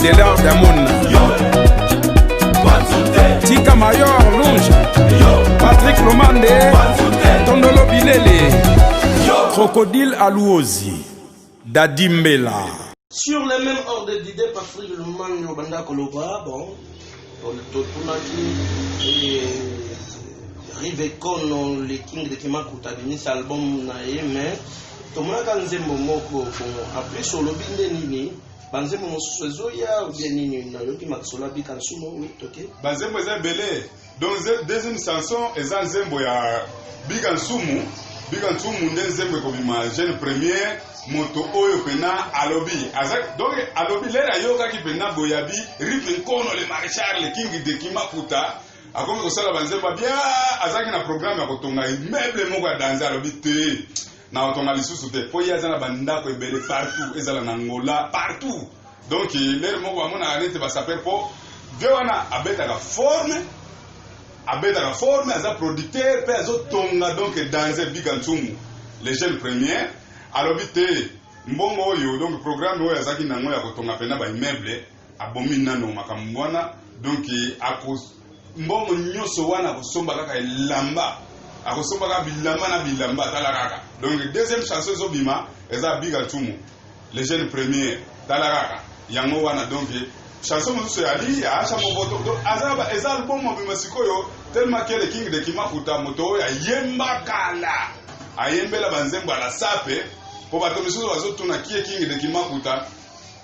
Adelard Damon, Tika Mayor Lunge, Patrick Lomande, Tondolo Bilele, Crocodile Alouozi, Dadimbela. Sur les mêmes ordres d'idées, Patrick Lomande, Yobanda Koloba, bon, on le Totunaki et Rivekon, les Kings de Kimakuta, Denis album Nae, mais Tomaka Nzembo Moko, après sur le Bindeni. Banzembo Mosozoya ou bien Nini Nayoki Maxola Bikansumo, oui, ok. Banzembo est belé. Donc, deuxième chanson, est Zanzembo ya Bikansumu. Bikansumu, Nzembo Kobima, jeune premier, Moto Oyo Pena, Alobi. Donc, Alobi, l'air Ayoka qui Pena Boyabi, Rivenkono, le maréchal, le king de Kimakuta. A comme ça, la Banzembo, bien, Azaki na programme à Kotonga, immeuble Moga dans Alobi T. Na otonga lisusu te po ya zana banda ko ebele partout ezala na Angola partout donc les moko amona arrête ba saper po vewana abeta ka forme aza producteur pe azo tonga donc dans Bikansumu les jeunes premiers alobi te mbongo oyo donc programme oyo azaki nango ya kotonga pena ba immeuble abomi nano makamwana donc akos mbongo nyoso wana kosomba kaka elamba akosomba bilamba na bilamba talaraka. Donc deuxième chanson zobima eza Bikansumu les jeunes premiers talaraka yango wana donc chanson mosusu yali acha moboto donc azaba eza album mobima sikoyo tellement que le king de Kimakuta moto ya yemba kala ayembela banzembo ala sape po bato misusu bazotuna kie king de Kimakuta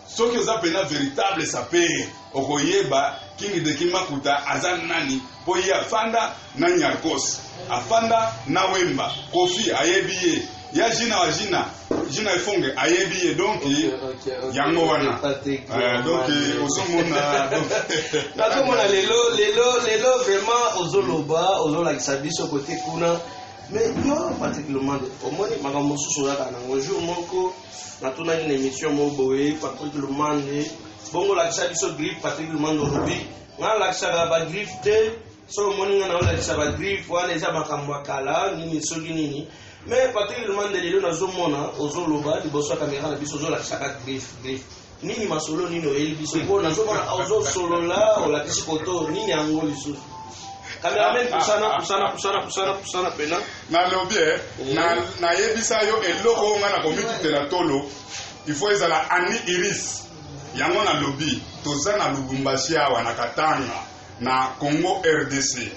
soki oza pena véritable sape okoyeba king de Kimakuta aza nani po ye afanda na Nyarkos afanda na Wemba Kofi ayebiye ya jina wa jina ifonge ayebiye donc yango wana donc osomona nakomona lelo vraiment ozoloba ozolakisa biso côté kuna mais yo Patrick Lomande omoni makambo mosusu ozaka nango jour moko natunaki na émission moboye Patrick Lomande bongo lakisa biso griffe Patrick Lomande olobi nga lakisaka ba griffe te so moni nga na lakisa ba griffe wana eza makambo ya kala nini soki nini mais Patrick Lomande lelo nazomona ozoloba liboso ya kamera na biso ozolakisaka griffe nini masolo nini oyeli biso po nazomona ozosolola olakisi koto nini yango lisusu cameraman pusana pena na lobie na yebisa yo eloko nga na komiti na tolo il faut ezala Annie Iris yango na lobby toza na Lubumbashi awa na Katanga na Congo RDC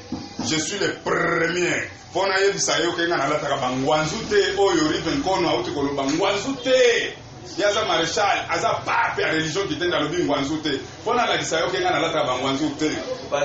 je suis le premier pona yebisa yo kenga na lataka bangwanzu te oyo Rivenkono auti koloba ngwanzu te yaza maréchal aza pape ya religion qui tenda lobi ngwanzu te pona lakisa yo kenga na lataka bangwanzu te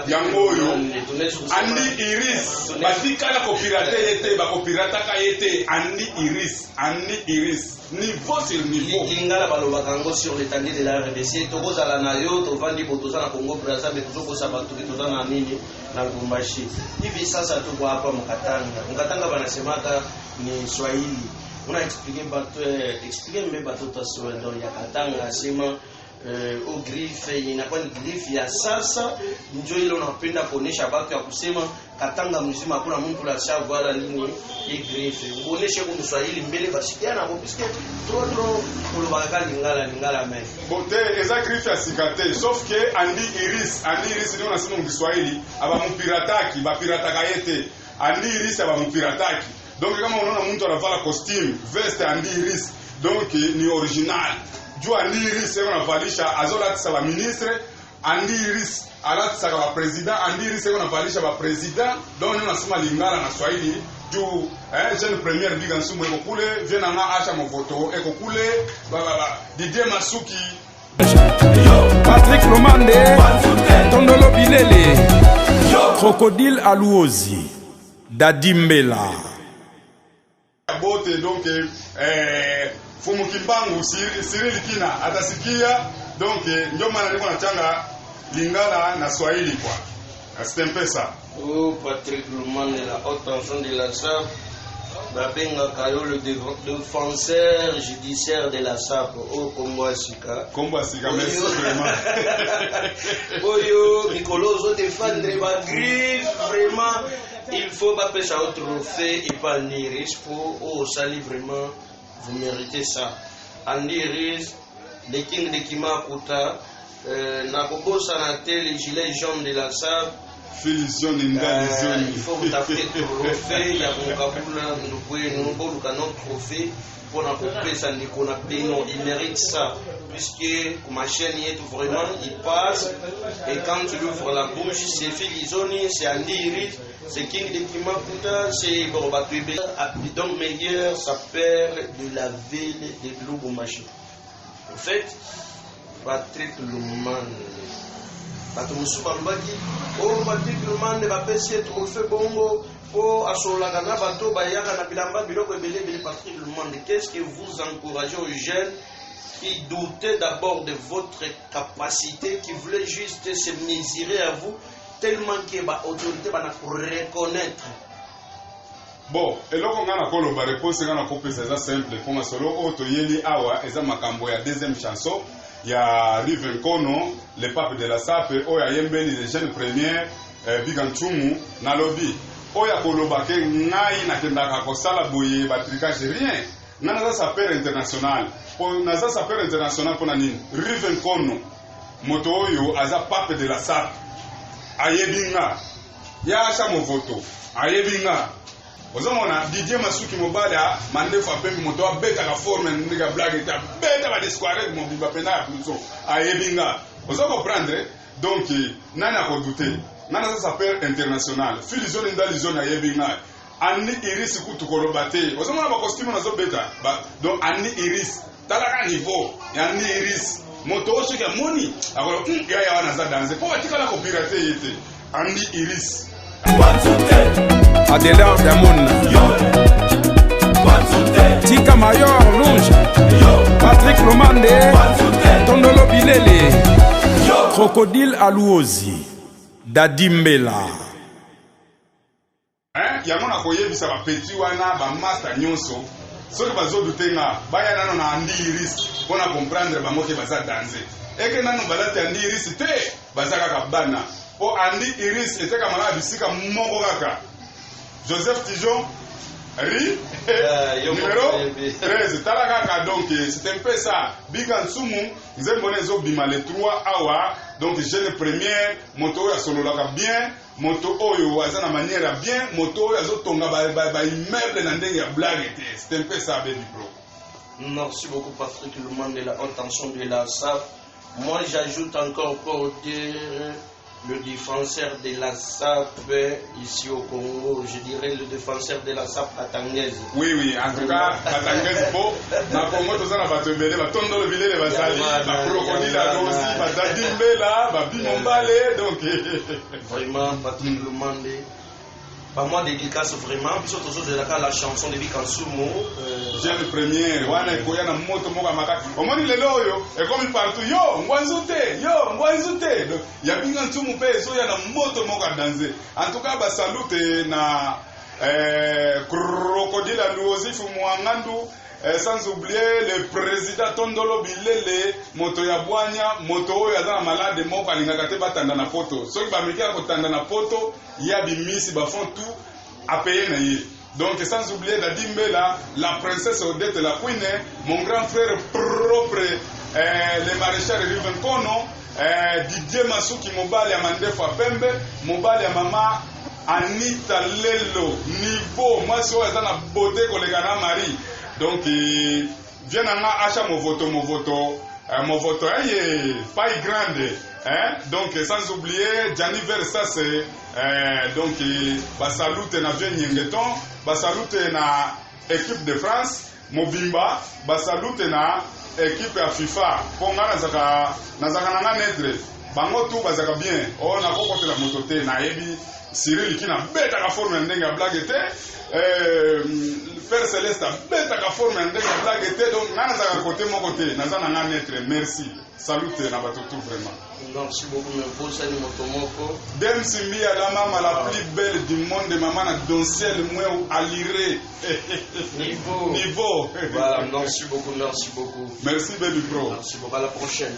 yango oyo Annie Iris batikala kopirate yete bakopirataka yete Annie Iris niveau sur niveau lingala balobaka ngo sur l'étendue de la RDC tokozala na yo tovandi botoza na Congo Brazza mais tozokosa bantu toza na nini na Lubumbashi hivi sasa tuko hapa Mkatanga banasemaka ni Swahili una expliquer mbe bato taswendo ya Katanga sema au griffe inakuwa ni griffe ya sasa ndio ile unapenda kuonesha watu ya kusema Katanga mzima hakuna mtu la savoir nini hii griffe uoneshe kwa Kiswahili mbele bashikiana hapo piske trop kulubaka lingala mais bote eza griffe ya sikate sauf que Annie Iris ndio unasema kwa Kiswahili aba mpirataki bapirataka yete Annie Iris aba mpirataki donc kama unaona mtu anavala costume veste Annie Iris donc ni original juu Annie Iris yeye anavalisha azolatisa ba ministre Annie Iris alatisa ba president Annie Iris yeye anavalisha ba president donc ni unasema lingala na Swahili juu jeune première Bikansumu eko kule viena na acha mofoto eko kule Didier Masuki Patrick Lomande Tondolo Bilele Crocodile Alouozi Dadimbela bote donc Fumu Kimbangu Cyril Kina atasikia donc ndio maana niko nachanga lingala na Swahili kwa c'est un peu ça. Oh Patrick Lomande la haute tension de la SAP babenga kayo le défenseur judiciaire de la SAP au Kombo Asika merci vraiment oyo Nicoloso défendre ba griffe vraiment il faut pas pêcher au trophée et pas Annie Iris pour au sali vraiment vous méritez ça Annie Iris les kings de Kimakuta nakobosa na te les gilets jaunes de la SAP. Il faut que tu aies trophée, il y a mon kabula, nous pouvons notre trophée pour la couper, ça ne qu'on a payé, non, il mérite ça, puisque ma chaîne y est vraiment, il passe, et quand tu ouvres la bouche, c'est Filizoni, c'est Andy Iris, c'est King de Kimakuta, c'est Borobatube, donc meilleur, ça perd de la ville de Lubumbashi. En fait, Patrick Lumane. Bato musuba mbaki o Patrick Lumane bapesi trophée bongo po asolaka na bato bayaka na bilamba biloko ebele Patrick Lumane. Qu'est-ce que vous encouragez aux jeunes qui doutaient d'abord de votre capacité, qui voulaient juste se mesurer à vous tellement que ba autorité bana reconnaître? Bon, eloko ngana koloba réponse ngana kopesa eza simple pour masolo oto yeli awa eza makambo ya deuxième chanson. Il y a Riven Kono, le pape de la SAP, Oya Yembeli, les jeunes premières, Biganchumu, Nalobi. Oya Kolobake, Nai, Nakendaka Kosala Boye, Batrikage, rien. Nana SAPER international. Naza SAPER international pour Nanine. Riven Kono, Moto Oyo, Aza pape de la SAP. Ayebinga. Ya Acha Movoto. Ayebinga. Ozomona Didier Masuki Mobala mandefa pembe moto abeta ka forme ndiga blague ta beta ba desquare mo biba pena ya pluso ayebinga ozomo prendre donc nana ko douter nana ça s'appelle international filizone ndali zone ayebinga ani iris kutu ko robate ozomona ba costume na zo beta ba donc ani iris talaka niveau ya ani iris moto oshika moni akolo ya wana za danse po batikala ko pirate yete ani iris Adelar Damon Tika Mayor Lunge Patrick Lomande Tondolo Bilele Crocodile Aluozi Dadimbela yango na koyebisa bapeti wana bamasta nyonso soki bazodute nga baya nano na andi iris mpona comprendre bango ke baza danse eke nano balati andi iris te baza kaka bana po andi iris eteka mala bisika moko kaka Joseph Tijon Ri numéro 13 tala kaka donc c'est un peu ça Bigansumu nzembone ezobima le 3 awa donc jeune première moto ya sololaka bien moto oyo aza na manière bien moto oyo azotonga ba immeuble na ndenge ya blague te c'est un peu ça baby bro. Merci beaucoup Patrick Lumane de la haute tension de la SAP. Moi j'ajoute encore pour dire le défenseur de la SAP ici au Congo, je dirais le défenseur de la SAP katangaise. Oui, en tout cas, katangaise po, na Congo tout ça na batebele, ba tondolo bilele bazali, ba crocodile aussi, ba dadimbela, ba bimombale, donc vraiment Patrick Lumane. Pas moi dédicace vraiment, puis surtout de la chanson de Bikansumu. Jeune première, wana koya na moto moka makati. Omoni lelo yo, et comme partout yo, ngwanzute. Donc ya Bikansumu pe so ya na moto moka danser. En tout cas ba salute na Crocodile Aluozi Fumwangandu. Sans oublier le président Tondolo Bilele, moto ya Bwanya, moto oyo aza malade moko alingaka te batanda na poto. Soki ba meki ko tanda na poto, ya bimisi ba font tout à payer na ye. Donc sans oublier Dadimbela, la princesse Odette la Queen, mon grand frère propre, le maréchal Riven Kono, Didier Masuki Mobali ya Mandefa Pembe, Mobali ya mama Anita Lelo, niveau, moi si oyo aza na beauté koleka na Marie. Donc, viens à acheter mon voto, pas grande, hein? Donc, sans oublier, Gianni Versas, donc, bah, salute na Vienne Yengeton, bah, salute na équipe de France, Mobimba, bah, salute na équipe à FIFA, pour nga nazaka nedre, bango tout bazaka bien, on a rencontré la mototé, na ebi, Cyril qui na bête à la forme n'enga blague Père Céleste a bête à la forme n'enga blague donc nazaka côté mon côté, nazana na netre, merci, salute na batoto vraiment. Merci beaucoup, mais pour ça, nous motomoko. Dem Simbi à la maman la plus belle du monde, maman na donciel moins à lire. Niveau. Niveau. Voilà, merci beaucoup, merci beaucoup. Merci baby pro. Merci beaucoup, à la prochaine.